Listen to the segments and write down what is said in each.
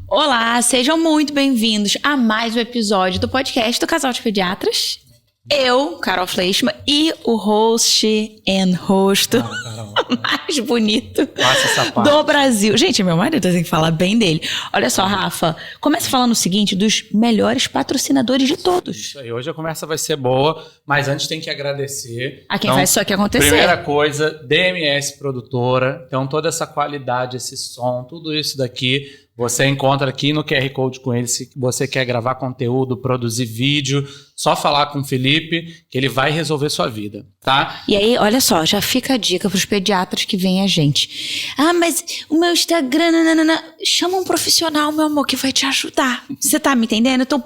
Olá, sejam muito bem-vindos a mais um episódio do podcast do Casal de Pediatras. Eu, Carol Fleischmann, e o host mais bonito do Brasil. Gente, meu marido tem que falar bem dele. Olha só, Rafa, começa falando o seguinte, dos melhores patrocinadores de todos. Isso aí, hoje a conversa vai ser boa, mas antes tem que agradecer. A quem faz isso aqui acontecer. Primeira coisa, DMS Produtora. Então, toda essa qualidade, esse som, tudo isso daqui, você encontra aqui no QR Code com ele. Se você quer gravar conteúdo, produzir vídeo, só falar com o Felipe que ele vai resolver sua vida, tá? E aí, olha só, já fica a dica para os pediatras que vêm a gente. Ah, mas o meu Instagram... Chama um profissional, meu amor, que vai te ajudar. Você tá me entendendo? Então,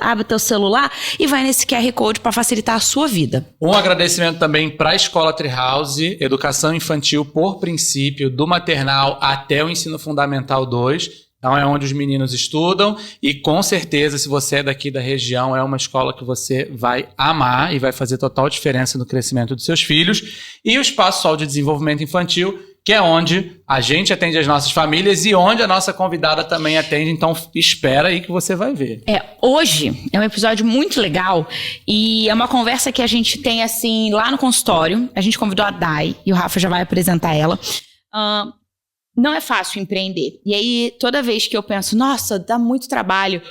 abre teu celular e vai nesse QR Code para facilitar a sua vida. Um agradecimento também para a Escola Treehouse, educação infantil por princípio, do maternal até o ensino fundamental 2. Então é onde os meninos estudam e com certeza, se você é daqui da região, é uma escola que você vai amar e vai fazer total diferença no crescimento dos seus filhos. E o Espaço Sol de Desenvolvimento Infantil, que é onde a gente atende as nossas famílias e onde a nossa convidada também atende. Então, espera aí que você vai ver. Hoje é um episódio muito legal e é uma conversa que a gente tem, assim, lá no consultório. A gente convidou a Dai e o Rafa já vai apresentar ela. Não é fácil empreender. E aí, toda vez que eu penso, nossa, dá muito trabalho...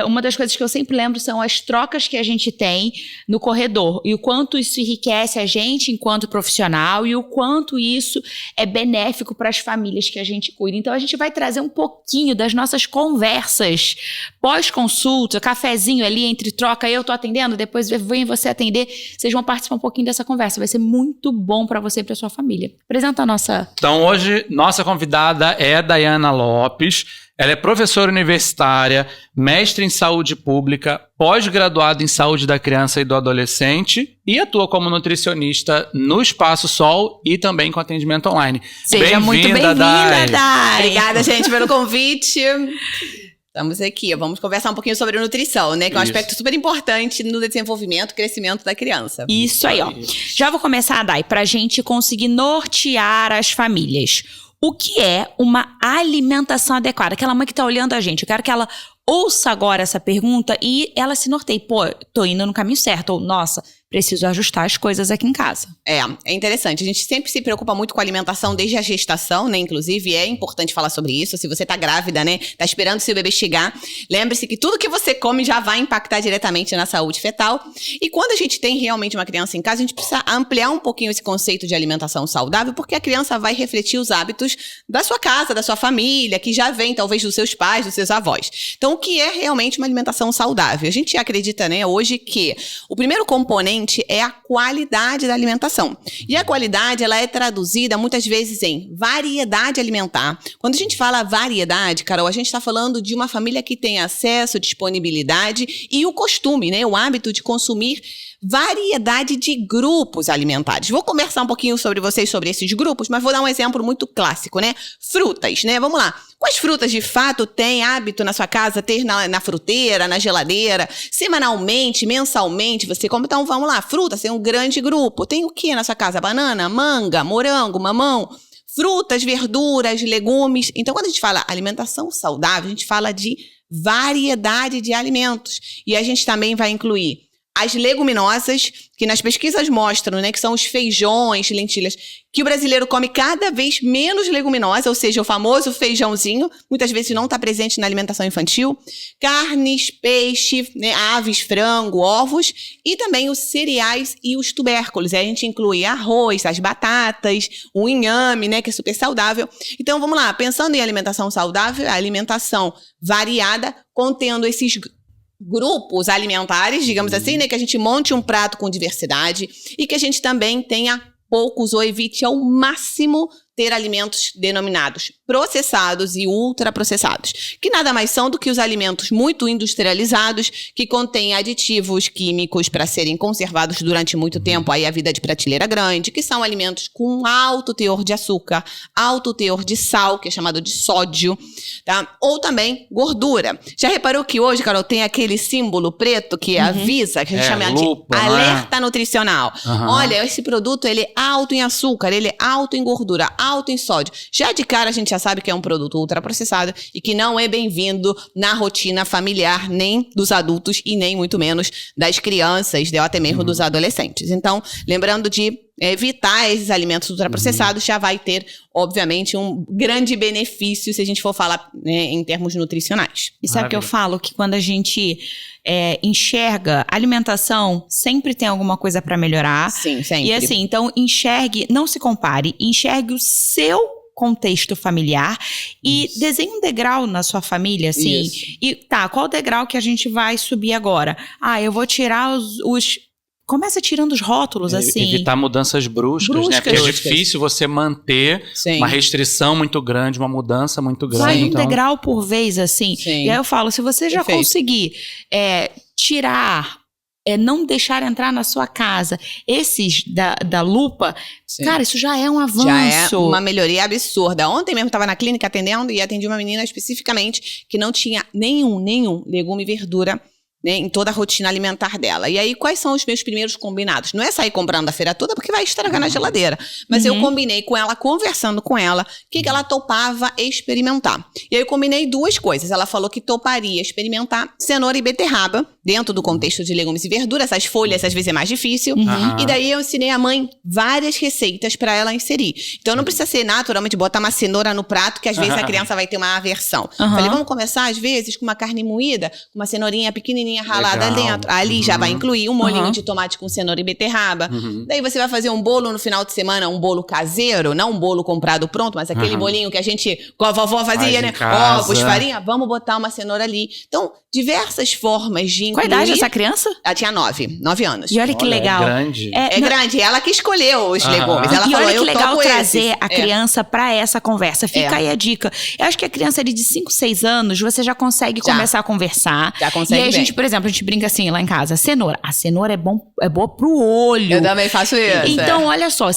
uma das coisas que eu sempre lembro são as trocas que a gente tem no corredor e o quanto isso enriquece a gente enquanto profissional e o quanto isso é benéfico para as famílias que a gente cuida. Então, a gente vai trazer um pouquinho das nossas conversas pós-consulta, cafezinho ali entre troca, eu tô atendendo, depois vem você atender, vocês vão participar um pouquinho dessa conversa. Vai ser muito bom para você e para sua família. Apresenta a nossa... Então, hoje, nossa convidada é a Dayana Lopes. Ela é professora universitária, mestre em saúde pública, pós-graduada em saúde da criança e do adolescente e atua como nutricionista no Espaço Sol e também com atendimento online. Seja muito bem-vinda, Dai! Obrigada, gente, pelo convite. Estamos aqui, vamos conversar um pouquinho sobre nutrição, né? Que é um aspecto super importante no desenvolvimento e crescimento da criança. Isso aí, ó. Já vou começar, Dai, pra gente conseguir nortear as famílias. O que é uma alimentação adequada? Aquela mãe que tá olhando a gente, eu quero que ela ouça agora essa pergunta e ela se norteie. Pô, tô indo no caminho certo. Ou, nossa, preciso ajustar as coisas aqui em casa. É interessante. A gente sempre se preocupa muito com a alimentação desde a gestação, né? Inclusive, é importante falar sobre isso. Se você tá grávida, né? Tá esperando seu bebê chegar, lembre-se que tudo que você come já vai impactar diretamente na saúde fetal. E quando a gente tem realmente uma criança em casa, a gente precisa ampliar um pouquinho esse conceito de alimentação saudável, porque a criança vai refletir os hábitos da sua casa, da sua família, que já vem, talvez, dos seus pais, dos seus avós. Então, o que é realmente uma alimentação saudável? A gente acredita, né, hoje que o primeiro componente é a qualidade da alimentação. E a qualidade, ela é traduzida muitas vezes em variedade alimentar. Quando a gente fala variedade, Carol, a gente está falando de uma família que tem acesso, disponibilidade e o costume, né, o hábito de consumir variedade de grupos alimentares. Vou conversar um pouquinho sobre vocês sobre esses grupos, mas vou dar um exemplo muito clássico, né? Frutas, né? Vamos lá. Quais frutas, de fato, tem hábito na sua casa ter na fruteira, na geladeira? Semanalmente, mensalmente, você come? Então, vamos lá. Frutas, tem um grande grupo. Tem o que na sua casa? Banana, manga, morango, mamão, frutas, verduras, legumes. Então, quando a gente fala alimentação saudável, a gente fala de variedade de alimentos. E a gente também vai incluir as leguminosas, que nas pesquisas mostram, né, que são os feijões, lentilhas, que o brasileiro come cada vez menos leguminosa, ou seja, o famoso feijãozinho, muitas vezes não está presente na alimentação infantil. Carnes, peixe, né, aves, frango, ovos e também os cereais e os tubérculos. Aí a gente inclui arroz, as batatas, o inhame, né, que é super saudável. Então, vamos lá, pensando em alimentação saudável, a alimentação variada, contendo esses grupos alimentares, digamos assim, né, que a gente monte um prato com diversidade e que a gente também tenha poucos ou evite ao máximo ter alimentos denominados processados e ultraprocessados, que nada mais são do que os alimentos muito industrializados, que contêm aditivos químicos para serem conservados durante muito tempo, aí a vida de prateleira grande, que são alimentos com alto teor de açúcar, alto teor de sal, que é chamado de sódio, tá? Ou também gordura. Já reparou que hoje, Carol, tem aquele símbolo preto que avisa, que a gente chama de alerta nutricional. Olha, esse produto, ele é alto em açúcar, ele é alto em gordura, alto em sódio. Já de cara a gente já sabe que é um produto ultraprocessado e que não é bem-vindo na rotina familiar nem dos adultos e nem muito menos das crianças, ou até mesmo dos adolescentes. Então, lembrando de evitar esses alimentos ultraprocessados, já vai ter, obviamente, um grande benefício se a gente for falar, né, em termos nutricionais. E sabe o que eu falo? Que quando a gente enxerga alimentação, sempre tem alguma coisa para melhorar. Sim, sempre. E assim, então enxergue, não se compare, enxergue o seu contexto familiar e desenhe um degrau na sua família, assim. Isso. E tá, qual degrau que a gente vai subir agora? Ah, eu vou tirar os começa tirando os rótulos, assim. Evitar mudanças bruscas, né? Porque é difícil você manter uma restrição muito grande, uma mudança muito grande. Vai um degrau por vez, assim. Sim. E aí eu falo, se você já conseguir tirar, não deixar entrar na sua casa esses da lupa, cara, isso já é um avanço. Já é uma melhoria absurda. Ontem mesmo estava na clínica atendendo e atendi uma menina especificamente que não tinha nenhum legume e verdura, né, em toda a rotina alimentar dela. E aí, quais são os meus primeiros combinados? Não é sair comprando a feira toda, porque vai estragar na geladeira. Mas eu combinei com ela, conversando com ela, o que ela topava experimentar. E aí eu combinei duas coisas. Ela falou que toparia experimentar cenoura e beterraba, dentro do contexto de legumes e verduras. Essas folhas, às vezes, é mais difícil. E daí eu ensinei a mãe várias receitas para ela inserir. Então, não precisa ser, naturalmente, botar uma cenoura no prato, que às vezes a criança vai ter uma aversão. Falei, vamos começar, às vezes, com uma carne moída, com uma cenourinha pequenininha ralada dentro. Ali já vai incluir um molhinho de tomate com cenoura e beterraba. Daí você vai fazer um bolo no final de semana, um bolo caseiro, não um bolo comprado pronto, mas aquele bolinho que a gente, com a vovó fazia, né? Ovos, farinha, vamos botar uma cenoura ali. Então, diversas formas de incluir. Qual a idade dessa criança? Ela tinha 9 anos. E olha que legal. É grande. É grande, ela que escolheu os legumes. Ela E falou, olha que legal trazer esses. a criança pra essa conversa. Fica aí a dica. Eu acho que a criança ali de 5, 6 anos, você já consegue começar a conversar. Já consegue. E aí a gente, por exemplo, a gente brinca assim lá em casa, cenoura. A cenoura é boa pro olho. Eu também faço isso. Então, olha só,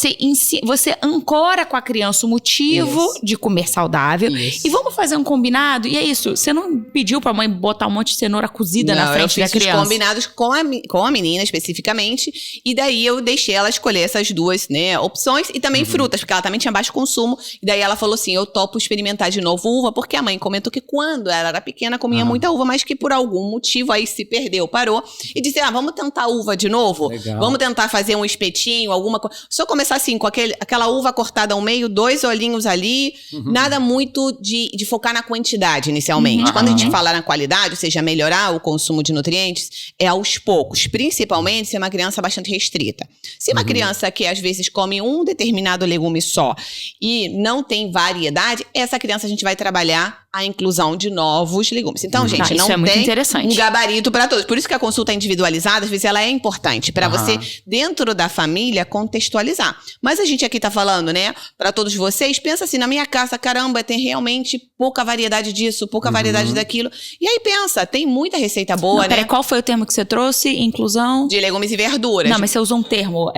você ancora com a criança o motivo de comer saudável. E vamos fazer um combinado. E é isso, você não pediu pra mãe botar um monte de cenoura cozida na frente da criança. Eu fiz os combinados com a menina especificamente. E daí eu deixei ela escolher essas duas, né, opções. E também frutas, porque ela também tinha baixo consumo. E daí ela falou assim, eu topo experimentar de novo uva, porque a mãe comentou que quando ela era pequena comia muita uva, mas que por algum motivo aí se perdeu, parou. E disse, vamos tentar uva de novo? Legal. Vamos tentar fazer um espetinho, alguma coisa. Se eu começar assim, com aquela uva cortada ao meio, 2 olhinhos ali, nada muito de focar na quantidade inicialmente. Quando a gente fala na qualidade, ou seja, melhorar o consumo de nutrientes, é aos poucos. Principalmente se é uma criança bastante restrita. Se é uma criança que às vezes come um determinado legume só e não tem variedade, essa criança a gente vai trabalhar a inclusão de novos legumes. Então, gente, não tem um gabarito para todos. Por isso que a consulta individualizada, às vezes, ela é importante para você, dentro da família, contextualizar. Mas a gente aqui tá falando, né, para todos vocês, pensa assim, na minha casa, caramba, tem realmente pouca variedade disso, pouca variedade daquilo. E aí pensa, tem muita receita boa, né? Peraí, qual foi o termo que você trouxe? Inclusão? De legumes e verduras. Não, mas você usou um termo,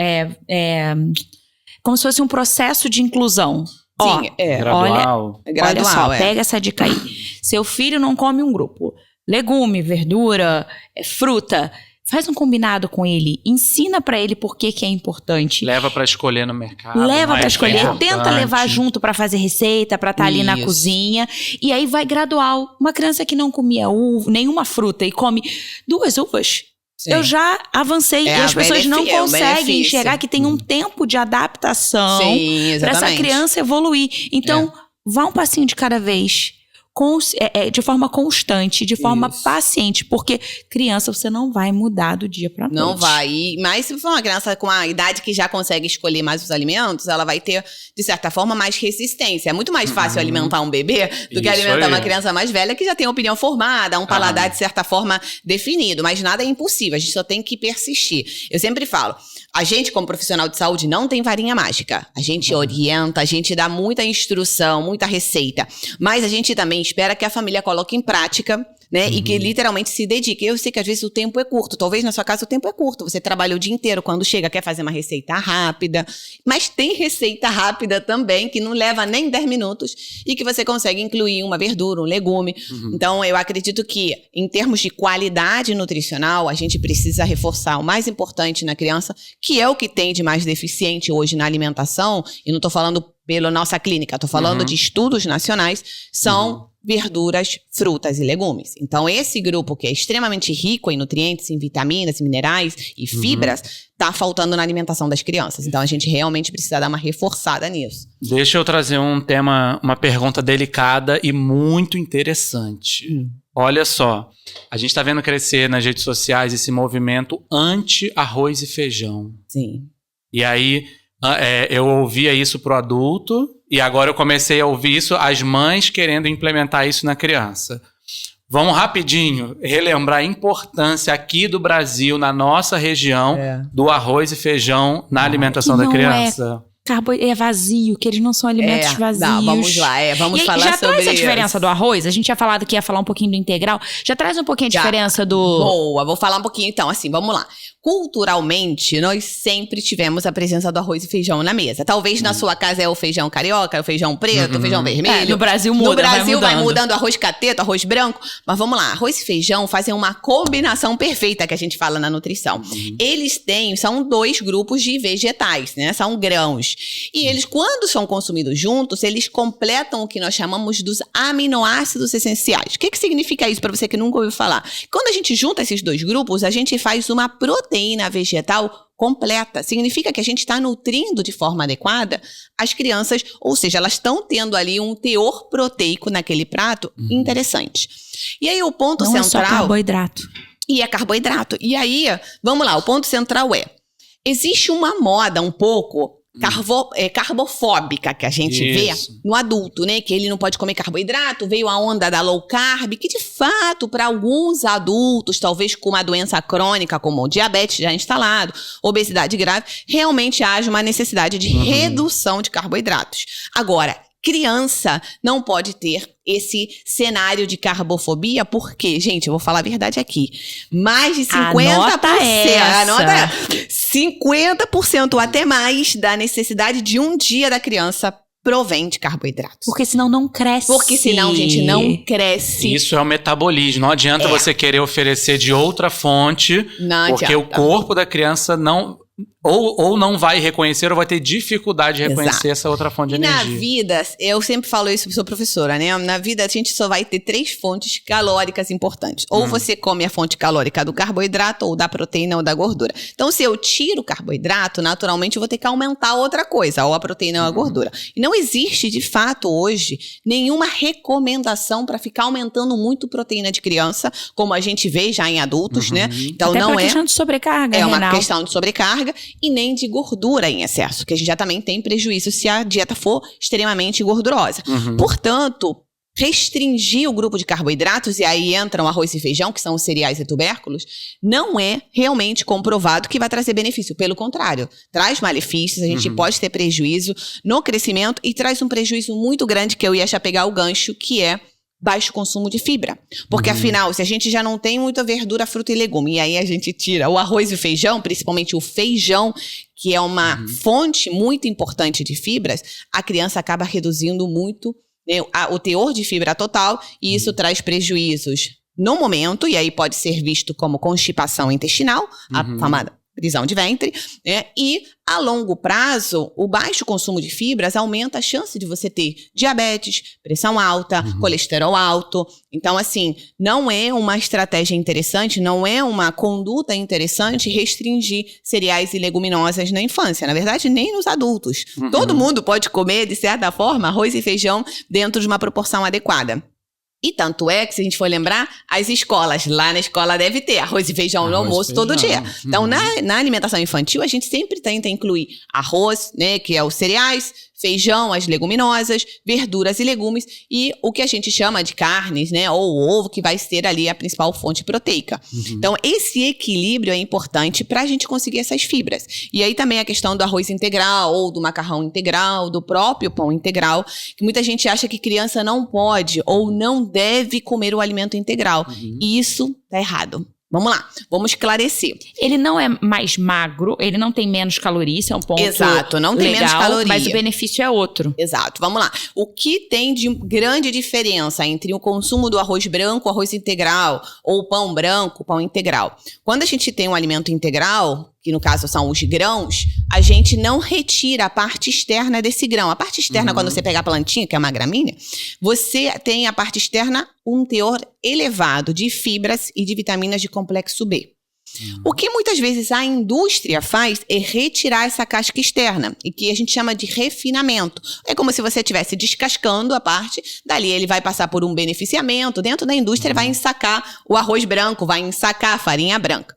como se fosse um processo de inclusão. Sim, gradual. Olha só, pega essa dica aí. Seu filho não come um grupo. Legume, verdura, fruta. Faz um combinado com ele. Ensina pra ele por que é importante. Leva pra escolher no mercado. Leva pra escolher. Tenta levar junto pra fazer receita, pra estar ali na cozinha. E aí vai gradual. Uma criança que não comia nenhuma fruta e come 2 uvas. Sim. Eu já avancei e as pessoas não conseguem enxergar que tem um tempo de adaptação para essa criança evoluir. Então, vá um passinho de cada vez, de forma constante, de forma paciente, porque criança você não vai mudar do dia para noite. Não vai. Mas se for uma criança com a idade que já consegue escolher mais os alimentos, ela vai ter, de certa forma, mais resistência. É muito mais fácil alimentar um bebê do que alimentar uma criança mais velha que já tem opinião formada, um paladar, de certa forma, definido. Mas nada é impossível, a gente só tem que persistir. Eu sempre falo, a gente, como profissional de saúde, não tem varinha mágica. A gente orienta, a gente dá muita instrução, muita receita. Mas a gente também espera que a família coloque em prática, né? E que literalmente se dedique. Eu sei que às vezes o tempo é curto. Talvez na sua casa o tempo é curto. Você trabalha o dia inteiro. Quando chega, quer fazer uma receita rápida. Mas tem receita rápida também, que não leva nem 10 minutos. E que você consegue incluir uma verdura, um legume. Então, eu acredito que, em termos de qualidade nutricional, a gente precisa reforçar o mais importante na criança, que é o que tem de mais deficiente hoje na alimentação. E não estou falando pela nossa clínica, tô falando de estudos nacionais, são verduras, frutas e legumes. Então, esse grupo que é extremamente rico em nutrientes, em vitaminas, em minerais e fibras, tá faltando na alimentação das crianças. Então, a gente realmente precisa dar uma reforçada nisso. Deixa eu trazer um tema, uma pergunta delicada e muito interessante. Olha só, a gente tá vendo crescer nas redes sociais esse movimento anti-arroz e feijão. Sim. E aí, eu ouvia isso pro adulto e agora eu comecei a ouvir isso, as mães querendo implementar isso na criança. Vamos rapidinho relembrar a importância aqui do Brasil, na nossa região, do arroz e feijão na alimentação da criança. É vazio, que eles não são alimentos vazios. Não, vamos lá, vamos falar já sobre traz a diferença do arroz? A gente tinha falado que ia falar um pouquinho do integral. Já traz um pouquinho a diferença do... Boa, vou falar um pouquinho então, assim, vamos lá. Culturalmente, nós sempre tivemos a presença do arroz e feijão na mesa. Talvez na sua casa é o feijão carioca, o feijão preto, o feijão vermelho. No Brasil muda, no Brasil vai mudando arroz cateto, arroz branco. Mas vamos lá, arroz e feijão fazem uma combinação perfeita que a gente fala na nutrição. Eles são 2 grupos de vegetais, né? São grãos. E eles, quando são consumidos juntos, eles completam o que nós chamamos dos aminoácidos essenciais. O que significa isso para você que nunca ouviu falar? Quando a gente junta esses 2 grupos, a gente faz uma proteína vegetal completa. Significa que a gente está nutrindo de forma adequada as crianças, ou seja, elas estão tendo ali um teor proteico naquele prato interessante. E aí o ponto central... Não é só carboidrato. E é carboidrato. E aí, vamos lá, o ponto central existe uma moda um pouco carbofóbica que a gente vê no adulto, né? Que ele não pode comer carboidrato, veio a onda da low carb, que de fato, para alguns adultos, talvez com uma doença crônica como diabetes já instalado, obesidade grave, realmente haja uma necessidade de redução de carboidratos. Agora, criança não pode ter esse cenário de carbofobia, porque, gente, eu vou falar a verdade aqui, mais de 50%, anota 50% ou até mais da necessidade de um dia da criança provém de carboidratos. Porque senão não cresce. Porque senão, gente, não cresce. Isso é o metabolismo. Não adianta você querer oferecer de outra fonte, porque o corpo da criança não... Ou não vai reconhecer ou vai ter dificuldade de reconhecer essa outra fonte de energia. Na vida, eu sempre falo isso, sou professora, né? Na vida a gente só vai ter 3 fontes calóricas importantes. Ou você come a fonte calórica do carboidrato, ou da proteína, ou da gordura. Então, se eu tiro o carboidrato, naturalmente eu vou ter que aumentar outra coisa, ou a proteína ou a gordura. E não existe, de fato, hoje, nenhuma recomendação para ficar aumentando muito proteína de criança, como a gente vê já em adultos, né? Então, até não uma questão de sobrecarga, É uma questão de sobrecarga. E nem de gordura em excesso, que a gente já também tem prejuízo se a dieta for extremamente gordurosa. Portanto, restringir o grupo de carboidratos, e aí entram arroz e feijão, que são os cereais e tubérculos, não é realmente comprovado que vai trazer benefício. Pelo contrário, traz malefícios, a gente pode ter prejuízo no crescimento e traz um prejuízo muito grande, que eu ia já pegar o gancho, que é baixo consumo de fibra. Porque, afinal, se a gente já não tem muita verdura, fruta e legume, e aí a gente tira o arroz e o feijão, principalmente o feijão, que é uma fonte muito importante de fibras, a criança acaba reduzindo muito, né, o teor de fibra total, e isso traz prejuízos no momento, e aí pode ser visto como constipação intestinal, a chamada prisão de ventre, né? E a longo prazo, o baixo consumo de fibras aumenta a chance de você ter diabetes, pressão alta, colesterol alto. Então, assim, não é uma estratégia interessante, não é uma conduta interessante restringir cereais e leguminosas na infância. Na verdade, nem nos adultos. Todo mundo pode comer, de certa forma, arroz e feijão dentro de uma proporção adequada. E tanto é que, se a gente for lembrar, as escolas, lá na escola deve ter arroz e feijão no almoço todo dia. Então, na alimentação infantil, a gente sempre tenta incluir arroz, né, que é os cereais, feijão, as leguminosas, verduras e legumes, e o que a gente chama de carnes, né, ou ovo, que vai ser ali a principal fonte proteica. Então, esse equilíbrio é importante para a gente conseguir essas fibras. E aí também a questão do arroz integral, ou do macarrão integral, do próprio pão integral, que muita gente acha que criança não pode ou não deve comer o alimento integral. E isso tá errado. Vamos lá, vamos esclarecer. Ele não é mais magro, ele não tem menos calorias, isso é um ponto Exato, não tem menos caloria. Mas o benefício é outro. Exato, vamos lá. O que tem de grande diferença entre o consumo do arroz branco, arroz integral, ou pão branco, pão integral? Quando a gente tem um alimento integral, que no caso são os grãos, a gente não retira a parte externa desse grão. A parte externa, quando você pega a plantinha, que é uma gramínea, você tem a parte externa um teor elevado de fibras e de vitaminas de complexo B. O que muitas vezes a indústria faz é retirar essa casca externa, e que a gente chama de refinamento. É como se você estivesse descascando a parte, dali ele vai passar por um beneficiamento, dentro da indústria vai ensacar o arroz branco, vai ensacar a farinha branca.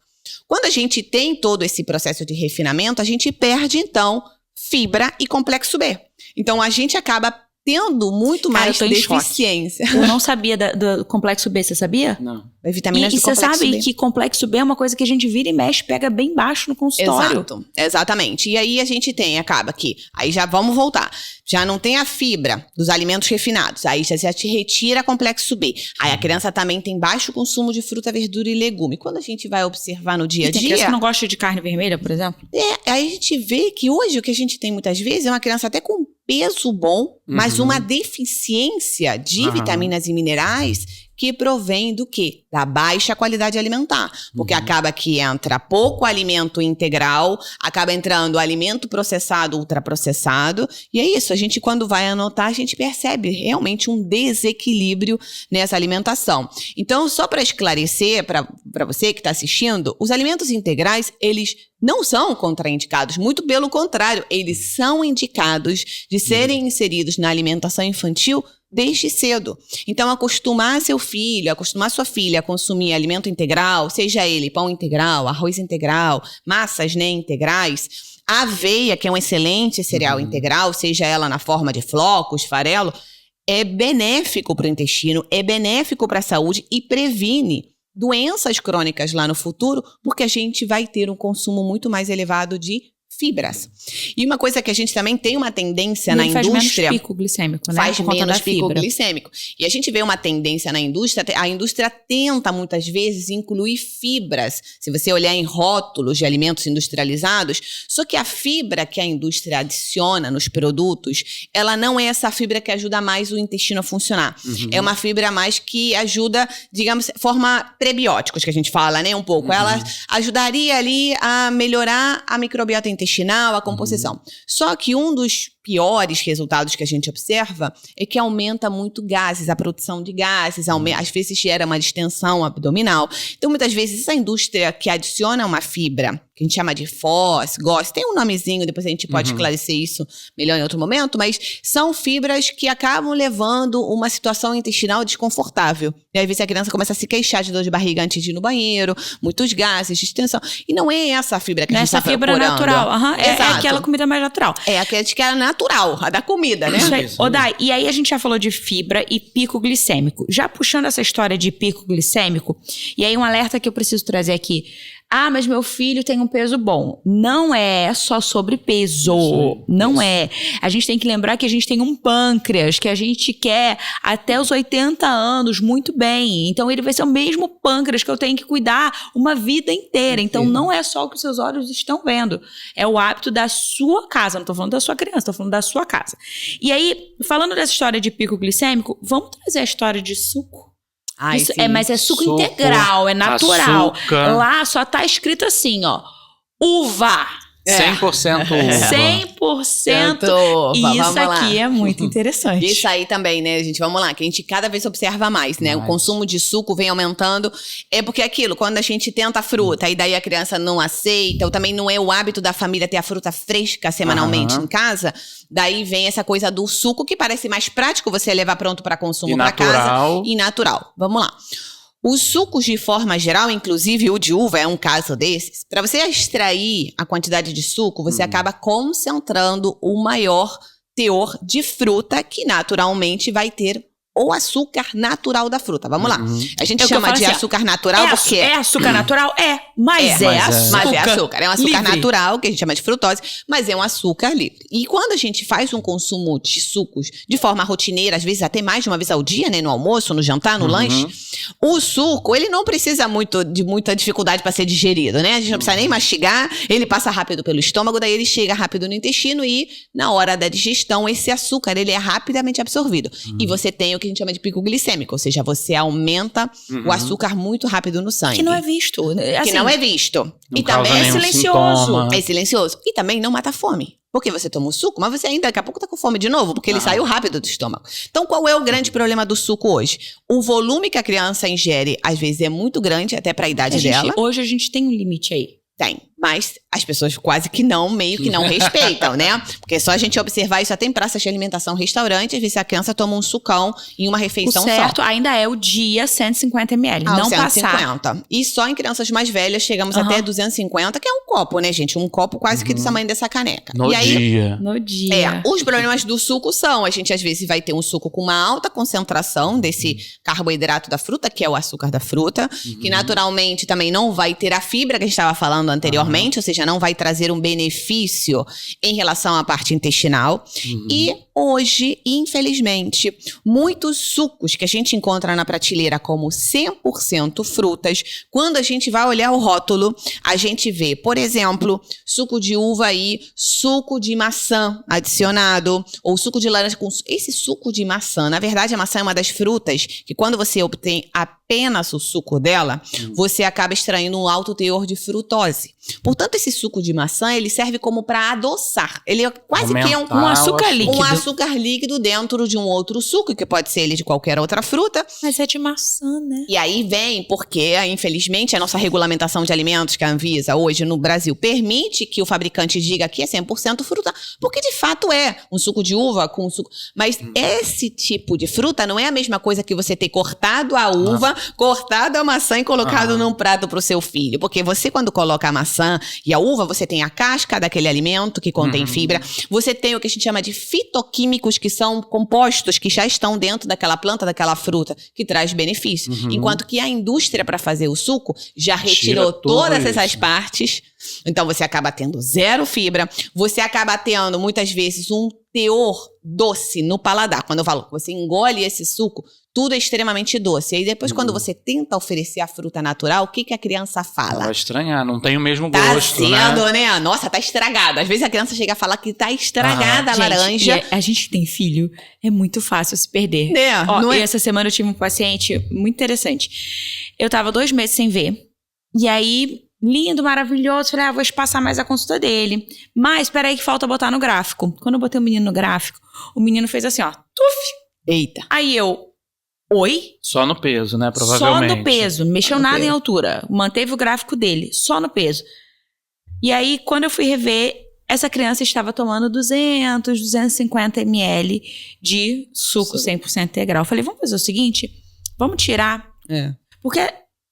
Quando a gente tem todo esse processo de refinamento, a gente perde, então, fibra e complexo B. Então, a gente acaba tendo muito mais deficiência. Eu não sabia do complexo B, você sabia? Não. Vitaminas E do você complexo sabe B. que complexo B é uma coisa que a gente vira e mexe, pega bem baixo no consultório. Exato, exatamente. E aí a gente acaba que, aí já vamos voltar, já não tem a fibra dos alimentos refinados, aí já te retira complexo B. Aí a criança também tem baixo consumo de fruta, verdura e legume. Quando a gente vai observar no dia a Tem dia... criança que não gosta de carne vermelha, por exemplo? Aí a gente vê que hoje o que a gente tem muitas vezes é uma criança até com peso bom, mas uma deficiência de vitaminas e minerais que provém do quê? Da baixa qualidade alimentar. Porque acaba que entra pouco alimento integral, acaba entrando alimento processado, ultraprocessado. E é isso, a gente quando vai anotar, a gente percebe realmente um desequilíbrio nessa alimentação. Então, só para esclarecer para você que está assistindo, os alimentos integrais, eles não são contraindicados, muito pelo contrário, eles são indicados de serem inseridos na alimentação infantil desde cedo. Então, acostumar seu filho, acostumar sua filha a consumir alimento integral, seja ele pão integral, arroz integral, massas, né, integrais, a aveia, que é um excelente cereal integral, seja ela na forma de flocos, farelo, é benéfico para o intestino, é benéfico para a saúde e previne doenças crônicas lá no futuro, porque a gente vai ter um consumo muito mais elevado de fibras. E uma coisa que a gente também tem uma tendência na indústria... Faz menos pico glicêmico, né? Faz menos pico glicêmico. E a gente vê uma tendência na indústria, a indústria tenta muitas vezes incluir fibras, se você olhar em rótulos de alimentos industrializados, só que a fibra que a indústria adiciona nos produtos, ela não é essa fibra que ajuda mais o intestino a funcionar. É uma fibra mais que ajuda, digamos, forma prebióticos, que a gente fala, né, um pouco. Ela ajudaria ali a melhorar a microbiota intestinal, a composição. Só que um dos piores resultados que a gente observa é que aumenta muito gases, a produção de gases, às vezes gera uma distensão abdominal. Então, muitas vezes, essa indústria que adiciona uma fibra, que a gente chama de FOS, GOS, tem um nomezinho, depois a gente pode esclarecer isso melhor em outro momento, mas são fibras que acabam levando uma situação intestinal desconfortável. E às vezes a criança começa a se queixar de dor de barriga antes de ir no banheiro, muitos gases, distensão. E não é essa fibra que a gente está procurando. Essa fibra natural, é aquela comida mais natural. É aquela que era natural, a da comida, né? Isso aí. Ô, Dai, e aí a gente já falou de fibra e pico glicêmico. Já puxando essa história de pico glicêmico, e aí um alerta que eu preciso trazer aqui. Ah, mas meu filho tem um peso bom. Não é só sobre peso. Sim, não é. A gente tem que lembrar que a gente tem um pâncreas, que a gente quer até os 80 anos muito bem. Então, ele vai ser o mesmo pâncreas que eu tenho que cuidar uma vida inteira. Então, não é só o que os seus olhos estão vendo. É o hábito da sua casa. Não estou falando da sua criança, estou falando da sua casa. E aí, falando dessa história de pico glicêmico, vamos trazer a história de suco? Ai, isso, mas é suco integral, é natural. Açúcar. Lá só tá escrito assim, ó, uva. 100% uva. 100% uva. Isso aqui é muito interessante. Isso aí também, né, gente? Vamos lá, que a gente cada vez observa mais, né? O consumo de suco vem aumentando. É porque aquilo, quando a gente tenta a fruta e daí a criança não aceita, ou também não é o hábito da família ter a fruta fresca semanalmente em casa, daí vem essa coisa do suco que parece mais prático você levar pronto para consumo para casa. E natural. Vamos lá. Os sucos, de forma geral, inclusive o de uva é um caso desses, para você extrair a quantidade de suco, você acaba concentrando o maior teor de fruta que naturalmente vai ter o açúcar natural da fruta. Vamos lá. A gente chama de açúcar natural porque... É açúcar natural? Mas é açúcar. Mas é açúcar. É um açúcar natural, que a gente chama de frutose, mas é um açúcar livre. E quando a gente faz um consumo de sucos de forma rotineira, às vezes até mais de uma vez ao dia, né? No almoço, no jantar, no lanche, O suco, ele não precisa de muita dificuldade para ser digerido, né? A gente não precisa nem mastigar, ele passa rápido pelo estômago, daí ele chega rápido no intestino e na hora da digestão, esse açúcar, ele é rapidamente absorvido. E você tem o que a gente chama de pico glicêmico, ou seja, você aumenta o açúcar muito rápido no sangue. Que não é visto. Assim, que não é visto. Não E também causa é nenhum silencioso. sintoma. É silencioso. E também não mata a fome. Porque você toma o suco, mas você ainda daqui a pouco tá com fome de novo, porque ele saiu rápido do estômago. Então, qual é o grande problema do suco hoje? O volume que a criança ingere, às vezes, é muito grande, até para a idade dela. Hoje a gente tem um limite aí. Tem. Mas as pessoas quase que não, meio que não respeitam, né? Porque só a gente observar isso até em praças de alimentação, restaurante, às vezes a criança toma um sucão em uma refeição só. O certo só. ainda é o dia 150 ml, não 150. passar. E só em crianças mais velhas chegamos até 250, que é um copo, né, gente? Um copo quase que do tamanho dessa caneca. No e aí, dia. No dia. os problemas do suco são, a gente às vezes vai ter um suco com uma alta concentração desse carboidrato da fruta, que é o açúcar da fruta, que naturalmente também não vai ter a fibra que a gente estava falando anteriormente, ou seja, não vai trazer um benefício em relação à parte intestinal. E hoje, infelizmente, muitos sucos que a gente encontra na prateleira como 100% frutas, quando a gente vai olhar o rótulo, a gente vê, por exemplo, suco de uva e suco de maçã adicionado, ou suco de laranja com... Esse suco de maçã, na verdade, a maçã é uma das frutas que quando você obtém apenas o suco dela, você acaba extraindo um alto teor de frutose. Portanto, esse suco de maçã, ele serve como para adoçar. Ele é quase que um açúcar líquido. Um açúcar líquido dentro de um outro suco, que pode ser ele de qualquer outra fruta. Mas é de maçã, né? E aí vem porque, infelizmente, a nossa regulamentação de alimentos, que a Anvisa hoje no Brasil permite que o fabricante diga que é 100% fruta, porque de fato é um suco de uva com suco. Mas esse tipo de fruta não é a mesma coisa que você ter cortado a uva, cortado a maçã e colocado num prato pro seu filho. Porque você, quando coloca a maçã e a uva, você tem a casca daquele alimento que contém fibra, você tem o que a gente chama de fitoquímicos, que são compostos que já estão dentro daquela planta, daquela fruta, que traz benefício. Enquanto que a indústria, para fazer o suco, já retirou todas essas partes. Então, você acaba tendo zero fibra, você acaba tendo, muitas vezes, um teor doce no paladar. Quando eu falo que você engole esse suco, tudo é extremamente doce. E aí depois, quando você tenta oferecer a fruta natural, o que a criança fala? Vai estranhar, não tem o mesmo tá gosto, sendo, né? Nossa, tá estragado. Às vezes a criança chega a falar que tá estragada a laranja. Gente, a gente tem filho, é muito fácil se perder. Não é? Essa semana eu tive um paciente muito interessante. Eu tava 2 meses sem ver. E aí, lindo, maravilhoso. Falei, vou espaçar mais a consulta dele. Mas, peraí que falta botar no gráfico. Quando eu botei o menino no gráfico, o menino fez assim, ó. Tuf! Eita. Aí oi? Só no peso, né? Provavelmente. Só no peso. Não mexeu nada em altura. Manteve o gráfico dele. Só no peso. E aí, quando eu fui rever, essa criança estava tomando 250 ml de suco 100% integral. Eu falei, vamos fazer o seguinte? Vamos tirar. Porque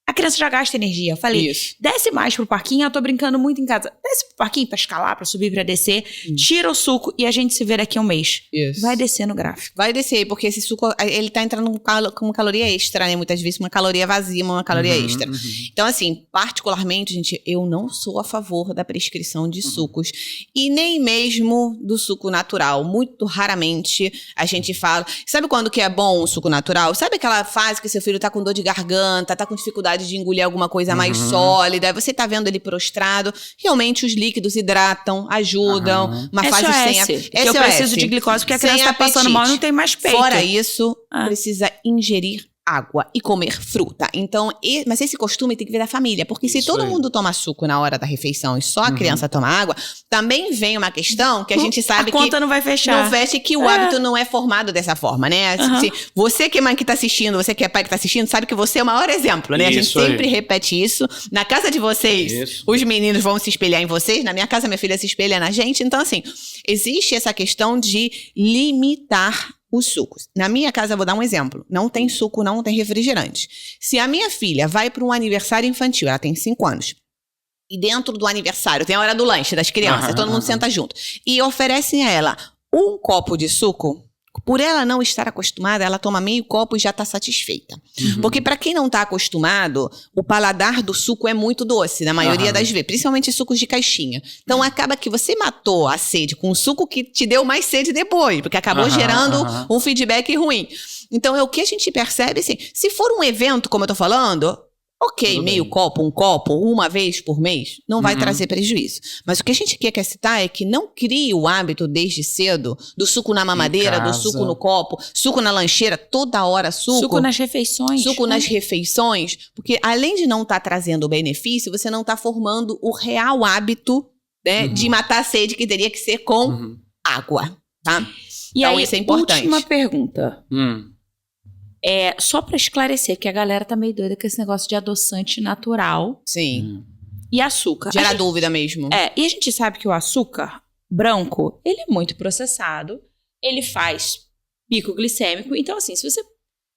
a criança já gasta energia. Eu falei, desce mais pro parquinho. Eu tô brincando muito em casa. Desce pro parquinho pra escalar, pra subir, pra descer. Tira o suco e a gente se vê daqui a um mês. Vai descer no gráfico. Vai descer, porque esse suco, ele tá entrando com uma caloria extra, né? Muitas vezes uma caloria vazia, uma caloria extra. Então, assim, particularmente, gente, eu não sou a favor da prescrição de sucos. E nem mesmo do suco natural. Muito raramente a gente fala... Sabe quando que é bom o suco natural? Sabe aquela fase que seu filho tá com dor de garganta, tá com dificuldade de engolir alguma coisa mais sólida, você tá vendo ele prostrado, realmente os líquidos hidratam, ajudam, uma fase sem... que eu preciso de glicose porque a criança tá passando mal e não tem mais peito. Fora isso, precisa ingerir água e comer fruta. Então, mas esse costume tem que vir da família, porque se todo mundo toma suco na hora da refeição e só a criança toma água, também vem uma questão que a gente sabe a conta não vai fechar. Não fecha, que o hábito não é formado dessa forma, né? Você que é mãe que tá assistindo, você que é pai que tá assistindo, sabe que você é o maior exemplo, né? A gente sempre repete isso. Na casa de vocês, os meninos vão se espelhar em vocês. Na minha casa, minha filha se espelha na gente. Então, assim, existe essa questão de limitar os sucos. Na minha casa, eu vou dar um exemplo. Não tem suco, não tem refrigerante. Se a minha filha vai para um aniversário infantil, ela tem 5 anos, e dentro do aniversário tem a hora do lanche das crianças, todo mundo senta junto, e oferecem a ela um copo de suco, por ela não estar acostumada, ela toma meio copo e já está satisfeita. Porque para quem não está acostumado, o paladar do suco é muito doce, na maioria das vezes, principalmente sucos de caixinha. Então acaba que você matou a sede com um suco que te deu mais sede depois, porque acabou gerando um feedback ruim. Então, é o que a gente percebe, assim, se for um evento, como eu tô falando, ok, Tudo meio bem. copo, um copo, uma vez por mês, não vai trazer prejuízo. Mas o que a gente quer citar é que não crie o hábito desde cedo do suco na mamadeira, do casa. suco no copo, suco na lancheira, toda hora suco. Suco nas refeições. Suco nas refeições, porque além de não estar trazendo benefício, você não está formando o real hábito, né, de matar a sede, que teria que ser com água, tá? E Então aí, isso é importante. última pergunta. Hum. Só pra esclarecer, que a galera tá meio doida com esse negócio de adoçante natural Sim, e açúcar. gera dúvida mesmo. E a gente sabe que o açúcar branco, ele é muito processado, ele faz pico glicêmico, então assim, se você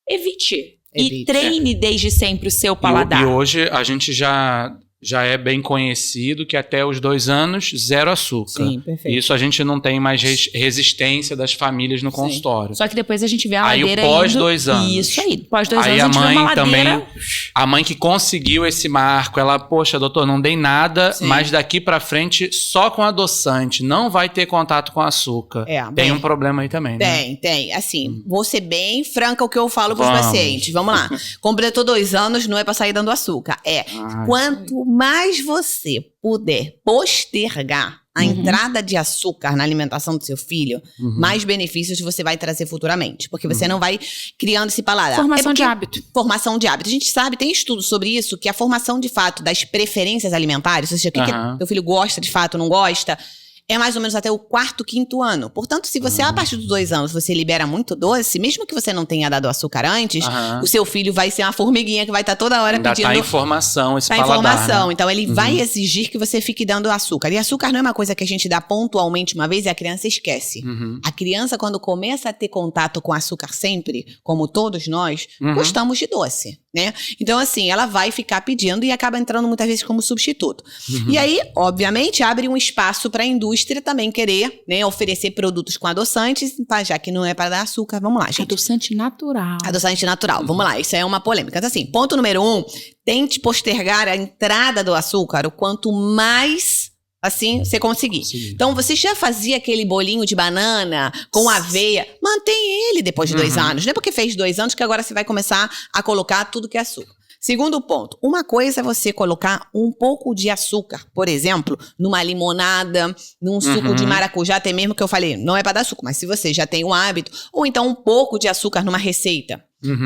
evite. E treine desde sempre o seu paladar. E hoje a gente já é bem conhecido que até os 2 anos, 0 açúcar. Sim, perfeito. Isso a gente não tem mais resistência das famílias no consultório. Só que depois a gente vê a Aí o ladeira pós indo... 2 anos. Isso aí, pós 2 Aí anos a gente vê uma mãe também, ladeira... a mãe que conseguiu esse marco, ela, poxa, doutor, não dei nada, Sim. mas daqui pra frente só com adoçante, não vai ter contato com açúcar. Tem um problema aí também, né? Tem. Assim, vou ser bem franca o que eu falo pros Vamos. pacientes. Vamos lá. Completou 2 anos, não é pra sair dando açúcar. Quanto mais você puder postergar a entrada de açúcar na alimentação do seu filho, mais benefícios você vai trazer futuramente. Porque você não vai criando esse paladar. Formação de hábito. Formação de hábito. A gente sabe, tem estudos sobre isso, que a formação de fato das preferências alimentares, ou seja, o que teu filho gosta de fato, não gosta, é mais ou menos até o 4º, 5º ano. Portanto, se você, a partir dos 2 anos, você libera muito doce, mesmo que você não tenha dado açúcar antes, o seu filho vai ser uma formiguinha que vai estar toda hora Ainda pedindo... tá em formação esse Tá em paladar, formação. né? Então, ele vai exigir que você fique dando açúcar. E açúcar não é uma coisa que a gente dá pontualmente uma vez e a criança esquece. A criança, quando começa a ter contato com açúcar sempre, como todos nós, gostamos de doce, né? Então, assim, ela vai ficar pedindo e acaba entrando muitas vezes como substituto. E aí, obviamente, abre um espaço para a indústria também querer, né, oferecer produtos com adoçantes, já que não é para dar açúcar. Vamos lá, gente. Adoçante natural. Adoçante natural. Vamos lá, isso é uma polêmica. Então, assim, ponto número 1, tente postergar a entrada do açúcar o quanto mais, assim, você conseguir. Então, você já fazia aquele bolinho de banana com aveia, mantém ele depois de 2 anos. Não é porque fez 2 anos que agora você vai começar a colocar tudo que é açúcar. Segundo ponto, uma coisa é você colocar um pouco de açúcar, por exemplo, numa limonada, num suco de maracujá, até mesmo que eu falei, não é para dar açúcar, mas se você já tem um hábito, ou então um pouco de açúcar numa receita.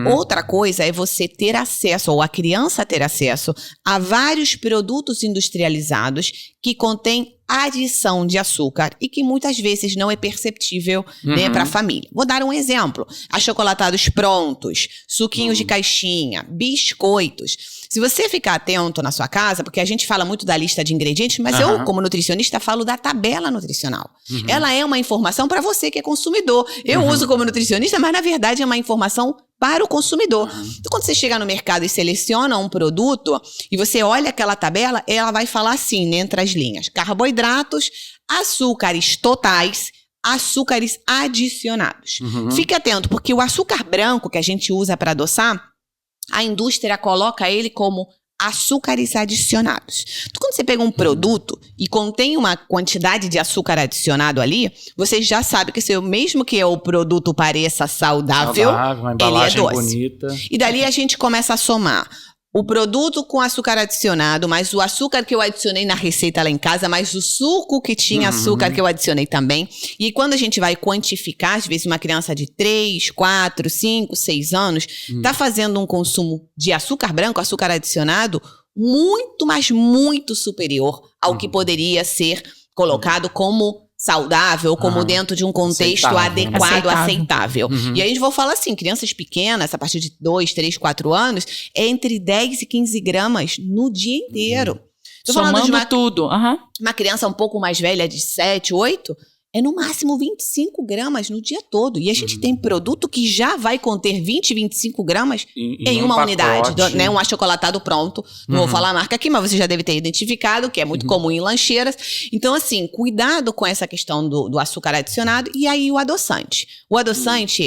Outra coisa é você ter acesso, ou a criança ter acesso, a vários produtos industrializados que contêm adição de açúcar e que muitas vezes não é perceptível, né, para a família. Vou dar um exemplo. Achocolatados prontos, suquinhos de caixinha, biscoitos. Se você ficar atento na sua casa, porque a gente fala muito da lista de ingredientes, mas eu, como nutricionista, falo da tabela nutricional. Ela é uma informação para você que é consumidor. Eu uso como nutricionista, mas na verdade é uma informação para o consumidor. Então, quando você chega no mercado e seleciona um produto e você olha aquela tabela, ela vai falar assim, né, entre as linhas: carboidratos, açúcares totais, açúcares adicionados. Fique atento, porque o açúcar branco que a gente usa para adoçar, a indústria coloca ele como açúcares adicionados. Então, quando você pega um produto e contém uma quantidade de açúcar adicionado ali, você já sabe que mesmo que o produto pareça saudável, uma ele é embalagem doce. bonita. E dali a gente começa a somar o produto com açúcar adicionado, mais o açúcar que eu adicionei na receita lá em casa, mais o suco que tinha açúcar que eu adicionei também. E quando a gente vai quantificar, às vezes uma criança de 3, 4, 5, 6 anos está fazendo um consumo de açúcar branco, açúcar adicionado, muito, mas muito superior ao que poderia ser colocado como saudável, como dentro de um contexto adequado, aceitável. E aí a gente vai falar assim, crianças pequenas, a partir de 2, 3, 4 anos, é entre 10 e 15 gramas no dia inteiro. Tô falando de tudo. uma criança um pouco mais velha, de 7, 8, é no máximo 25 gramas no dia todo. E a gente tem produto que já vai conter 20, 25 gramas em uma unidade. Né? Um achocolatado pronto. Não vou falar a marca aqui, mas você já deve ter identificado, que é muito comum em lancheiras. Então, assim, cuidado com essa questão do açúcar adicionado. E aí, o adoçante. O adoçante,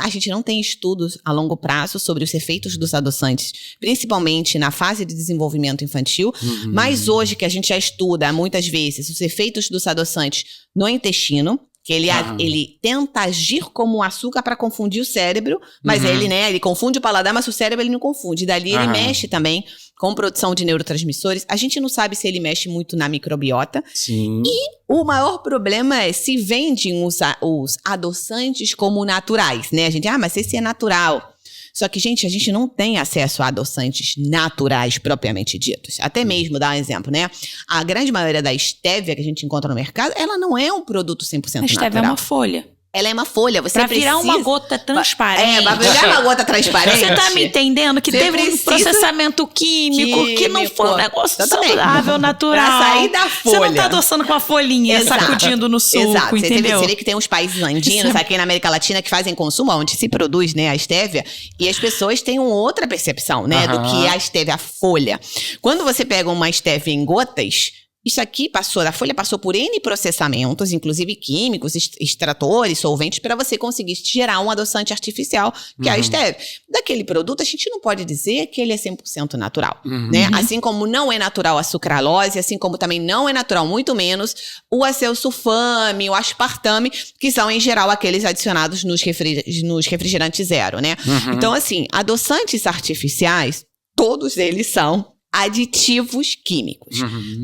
a gente não tem estudos a longo prazo sobre os efeitos dos adoçantes, principalmente na fase de desenvolvimento infantil. Mas hoje, que a gente já estuda muitas vezes os efeitos dos adoçantes no intestino, Que ele tenta agir como um açúcar para confundir o cérebro, mas ele confunde o paladar, mas o cérebro ele não confunde. Dali ele mexe também com produção de neurotransmissores. A gente não sabe se ele mexe muito na microbiota. Sim. E o maior problema é se vendem os adoçantes como naturais, né? A gente, mas esse é natural. Só que, gente, a gente não tem acesso a adoçantes naturais propriamente ditos. Até mesmo, dar um exemplo, né? A grande maioria da estévia que a gente encontra no mercado, ela não é um produto 100% natural. A estévia é uma folha. Ela é uma folha, você pra precisa... virar uma gota transparente. Pra virar uma gota transparente. Você tá me entendendo? Que teve um processamento químico que não foi um negócio saudável, natural. Pra sair da folha. Você não tá adoçando com a folhinha, sacudindo no suco, entendeu? Você vê que tem uns países andinos, aqui na América Latina, que fazem consumo, onde se produz, né, a estévia, e as pessoas têm uma outra percepção, né, do que é a estévia, a folha. Quando você pega uma estévia em gotas... Isso aqui a folha passou por N processamentos, inclusive químicos, extratores, solventes, para você conseguir gerar um adoçante artificial, que é a estévia. Daquele produto, a gente não pode dizer que ele é 100% natural, né? Assim como não é natural a sucralose, assim como também não é natural, muito menos, o acesulfame, o aspartame, que são, em geral, aqueles adicionados nos refrigerantes zero, né? Então, assim, adoçantes artificiais, todos eles são aditivos químicos.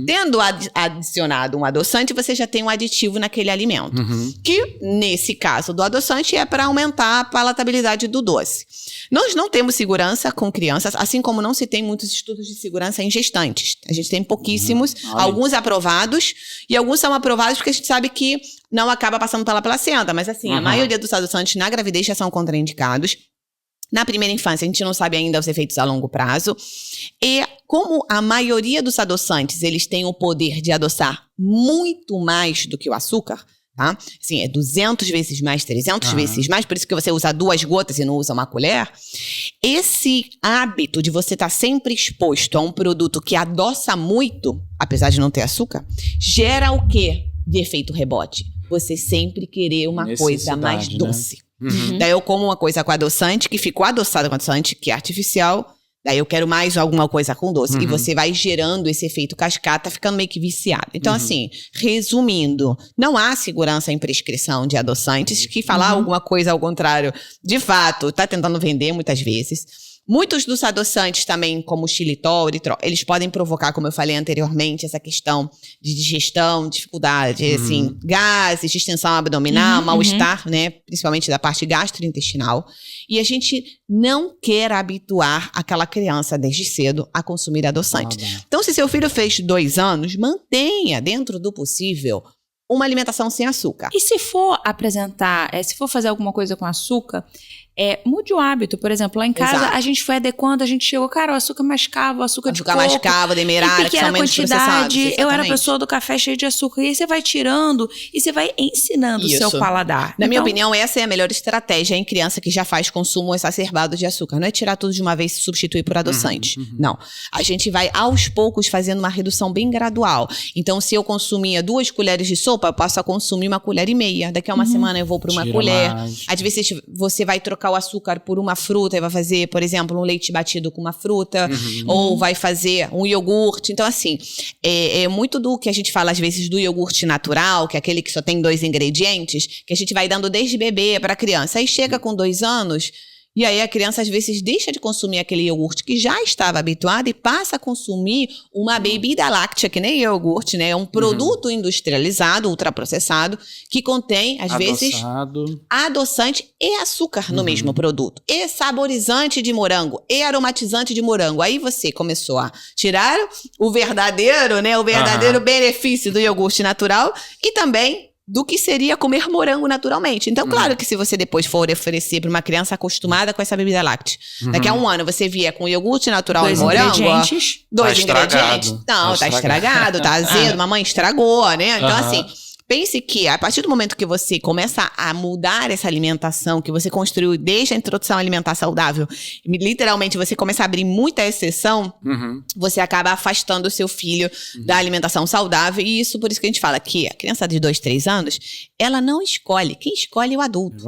Tendo adicionado um adoçante, você já tem um aditivo naquele alimento. Que, nesse caso do adoçante, é para aumentar a palatabilidade do doce. Nós não temos segurança com crianças, assim como não se tem muitos estudos de segurança em gestantes. A gente tem pouquíssimos, alguns aprovados, e alguns são aprovados porque a gente sabe que não acaba passando pela placenta. Mas, assim, a maioria dos adoçantes na gravidez já são contraindicados. Na primeira infância, a gente não sabe ainda os efeitos a longo prazo. E como a maioria dos adoçantes, eles têm o poder de adoçar muito mais do que o açúcar, tá? Assim, é 200 vezes mais, 300 vezes mais, por isso que você usa 2 gotas e não usa uma colher. Esse hábito de você estar sempre exposto a um produto que adoça muito, apesar de não ter açúcar, gera o quê de efeito rebote? Você sempre querer uma coisa mais doce. Daí eu como uma coisa com adoçante, que ficou adoçada com adoçante, que é artificial. Daí eu quero mais alguma coisa com doce. E você vai gerando esse efeito cascata, ficando meio que viciado. Então, assim, resumindo, não há segurança em prescrição de adoçantes, que falar alguma coisa ao contrário, de fato, tá tentando vender muitas vezes. Muitos dos adoçantes também, como o xilitol, eritrol, eles podem provocar, como eu falei anteriormente, essa questão de digestão, dificuldade, assim, gases, distensão abdominal, mal-estar, né? Principalmente da parte gastrointestinal. E a gente não quer habituar aquela criança desde cedo a consumir adoçante. Então, se seu filho fez 2 anos, mantenha, dentro do possível, uma alimentação sem açúcar. E se for apresentar, se for fazer alguma coisa com açúcar, mude o hábito. Por exemplo, lá em casa, a gente foi adequando, a gente chegou, cara, o açúcar mascava, o açúcar de coco. Açúcar mascava, demerara, que são menos processados. Eu era a pessoa do café cheio de açúcar. E aí você vai tirando e você vai ensinando o seu paladar. Na minha opinião, essa é a melhor estratégia em criança que já faz consumo exacerbado de açúcar. Não é tirar tudo de uma vez e substituir por adoçante. Não. A gente vai, aos poucos, fazendo uma redução bem gradual. Então, se eu consumia 2 colheres de sopa, eu passo a consumir 1,5 colheres. Daqui a uma semana eu vou para 1 colher. Às vezes você vai trocar o açúcar por uma fruta e vai fazer, por exemplo, um leite batido com uma fruta, ou vai fazer um iogurte. Então, assim, é muito do que a gente fala, às vezes, do iogurte natural, que é aquele que só tem 2 ingredientes, que a gente vai dando desde bebê para criança. Aí chega com 2 anos... E aí a criança, às vezes, deixa de consumir aquele iogurte que já estava habituada e passa a consumir uma bebida láctea, que nem iogurte, né? É um produto industrializado, ultraprocessado, que contém, às vezes, adoçante e açúcar no mesmo produto. E saborizante de morango, e aromatizante de morango. Aí você começou a tirar o verdadeiro, né? O verdadeiro benefício do iogurte natural e também do que seria comer morango naturalmente. Então, claro que se você depois for oferecer para uma criança acostumada com essa bebida láctea, daqui a 1 ano você vier com iogurte natural e morango... 2 ingredientes. Não, tá estragado, tá azedo, mamãe estragou, né? Então, assim... Pense que, a partir do momento que você começa a mudar essa alimentação, que você construiu desde a introdução à alimentação saudável, literalmente você começa a abrir muita exceção, você acaba afastando o seu filho da alimentação saudável. E isso, por isso que a gente fala que a criança de 2, 3 anos, ela não escolhe. Quem escolhe é o adulto.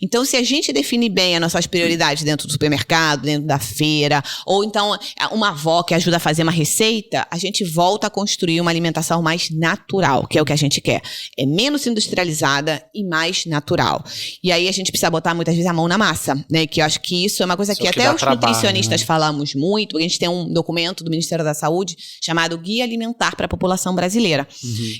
Então, se a gente definir bem as nossas prioridades dentro do supermercado, dentro da feira, ou então uma avó que ajuda a fazer uma receita, a gente volta a construir uma alimentação mais natural, que é o que a gente quer. quer. É menos industrializada e mais natural. E aí a gente precisa botar muitas vezes a mão na massa, né? Que eu acho que isso é uma coisa que até os nutricionistas falamos muito. A gente tem um documento do Ministério da Saúde chamado Guia Alimentar para a População Brasileira.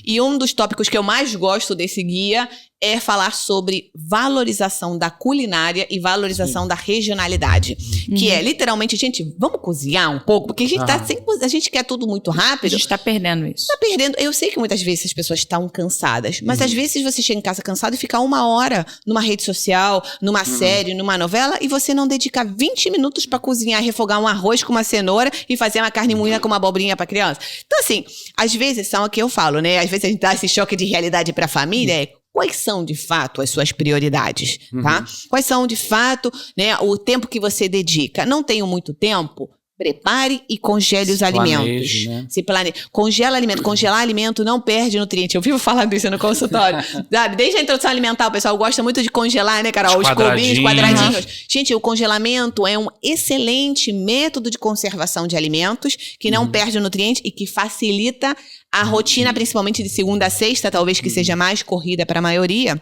E um dos tópicos que eu mais gosto desse guia é falar sobre valorização da culinária e valorização da regionalidade. Que é, literalmente, gente, vamos cozinhar um pouco? Porque a gente a gente quer tudo muito rápido. A gente tá perdendo isso. Tá perdendo. Eu sei que muitas vezes as pessoas estão cansadas, mas às vezes você chega em casa cansado e fica 1 hora numa rede social, numa série, numa novela, e você não dedica 20 minutos pra cozinhar, refogar um arroz com uma cenoura e fazer uma carne moída com uma abobrinha pra criança. Então, assim, às vezes são o que eu falo, né? Às vezes a gente dá esse choque de realidade pra família, quais são, de fato, as suas prioridades, tá? Quais são, de fato, né, o tempo que você dedica? Não tenho muito tempo? Prepare e congele os alimentos. Né? Se planeje. Congela alimento. Congelar alimento não perde nutriente. Eu vivo falando isso no consultório. Sabe? Desde a introdução alimentar, o pessoal gosta muito de congelar, né, Carol? Os cubinhos, quadradinhos. Gente, o congelamento é um excelente método de conservação de alimentos que não perde o nutriente e que facilita a rotina, principalmente de segunda a sexta, talvez que seja mais corrida para a maioria.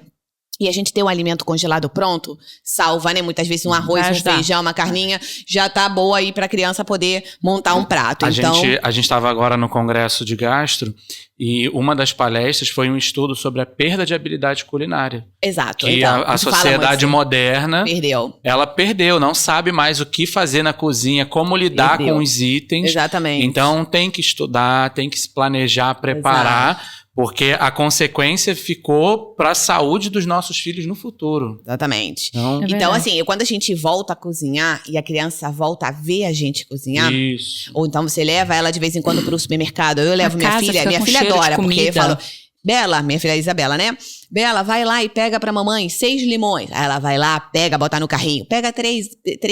E a gente ter um alimento congelado pronto, salva, né? Muitas vezes um arroz, um feijão, uma carninha, já tá boa aí pra criança poder montar um prato. A gente estava agora no congresso de gastro e uma das palestras foi um estudo sobre a perda de habilidade culinária. Exato. Que então, a sociedade moderna, ela perdeu, não sabe mais o que fazer na cozinha, como lidar com os itens. Exatamente. Então tem que estudar, tem que se planejar, preparar. Exato. Porque a consequência ficou para a saúde dos nossos filhos no futuro. Exatamente. Então, assim, quando a gente volta a cozinhar e a criança volta a ver a gente cozinhar, ou então você leva ela de vez em quando para o supermercado, eu levo minha filha adora, porque eu falo, Bela, minha filha Isabela, né? Bela, vai lá e pega pra mamãe 6 limões. Aí ela vai lá, pega, bota no carrinho. Pega 3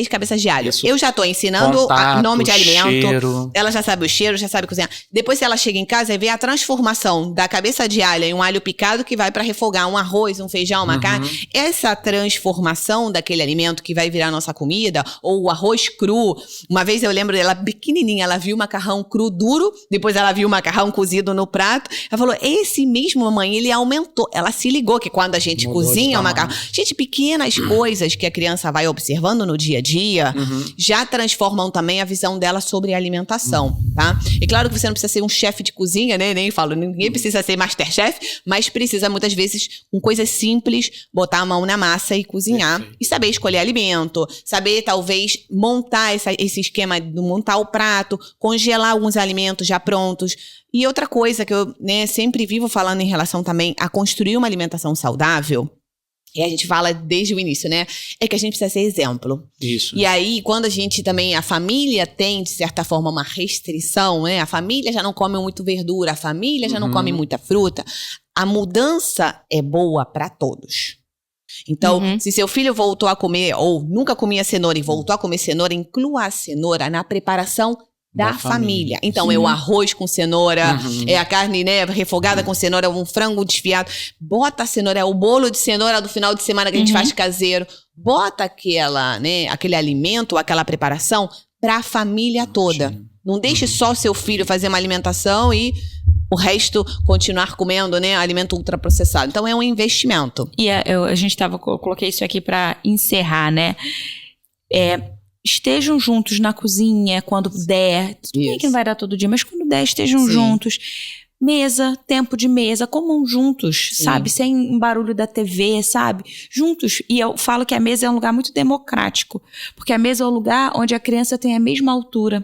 cabeças de alho. Isso. Eu já tô ensinando o nome de alimento. Cheiro. Ela já sabe o cheiro, já sabe cozinhar. Depois, se ela chega em casa, vai ver a transformação da cabeça de alho em um alho picado que vai pra refogar um arroz, um feijão, uma carne. Essa transformação daquele alimento que vai virar nossa comida, ou o arroz cru. Uma vez eu lembro dela pequenininha, ela viu o macarrão cru duro, depois ela viu o macarrão cozido no prato. Ela falou, esse mesmo, mamãe, ele aumentou. Ela se ligou que quando a gente cozinha o macarrão... Gente, pequenas coisas que a criança vai observando no dia a dia já transformam também a visão dela sobre a alimentação, tá? E claro que você não precisa ser um chefe de cozinha, né? Nem falo, ninguém precisa ser Masterchef, mas precisa muitas vezes, com coisas simples, botar a mão na massa e cozinhar. E saber escolher alimento, saber talvez montar esse esquema, montar o prato, congelar alguns alimentos já prontos. E outra coisa que eu sempre vivo falando em relação também a construir uma alimentação saudável, e a gente fala desde o início, né? É que a gente precisa ser exemplo. Isso. E aí, quando a gente também, a família tem, de certa forma, uma restrição, né? A família já não come muito verdura, a família já não come muita fruta. A mudança é boa para todos. Então, se seu filho voltou a comer, ou nunca comia cenoura e voltou a comer cenoura, inclua a cenoura na preparação da família. Então, é o arroz com cenoura, é a carne, né, refogada com cenoura, um frango desfiado. Bota a cenoura, é o bolo de cenoura do final de semana que a gente faz caseiro. Bota aquele alimento, aquela preparação para a família toda. Não deixe só o seu filho fazer uma alimentação e o resto continuar comendo, né, alimento ultraprocessado. Então, é um investimento. E eu coloquei isso aqui para encerrar, né? Estejam juntos na cozinha quando der. Tudo bem que não vai dar todo dia, mas quando der, estejam juntos. Mesa, tempo de mesa, comam juntos, sabe? Sem um barulho da TV, sabe? Juntos. E eu falo que a mesa é um lugar muito democrático. Porque a mesa é o lugar onde a criança tem a mesma altura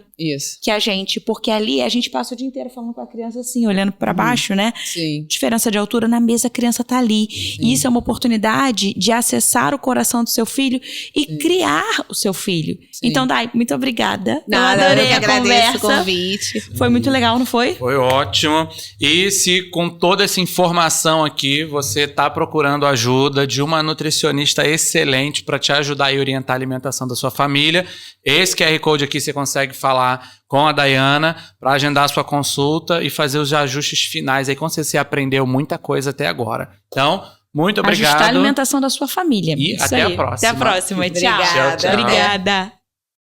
que a gente. Porque ali a gente passa o dia inteiro falando com a criança assim, olhando pra baixo, né? Sim. Diferença de altura, na mesa a criança tá ali. E isso é uma oportunidade de acessar o coração do seu filho e criar o seu filho. Então, Dai, muito obrigada. Nada, eu adorei eu que agradeço a conversa. o convite. Foi muito legal, não foi? Foi ótimo. E se com toda essa informação aqui, você está procurando ajuda de uma nutricionista excelente para te ajudar e orientar a alimentação da sua família, esse QR Code aqui você consegue falar com a Daiana para agendar a sua consulta e fazer os ajustes finais aí, quando você aprendeu muita coisa até agora. Então, muito obrigado. Ajustar a alimentação da sua família. E até a próxima. Até a próxima. Tchau. Obrigada. Obrigada.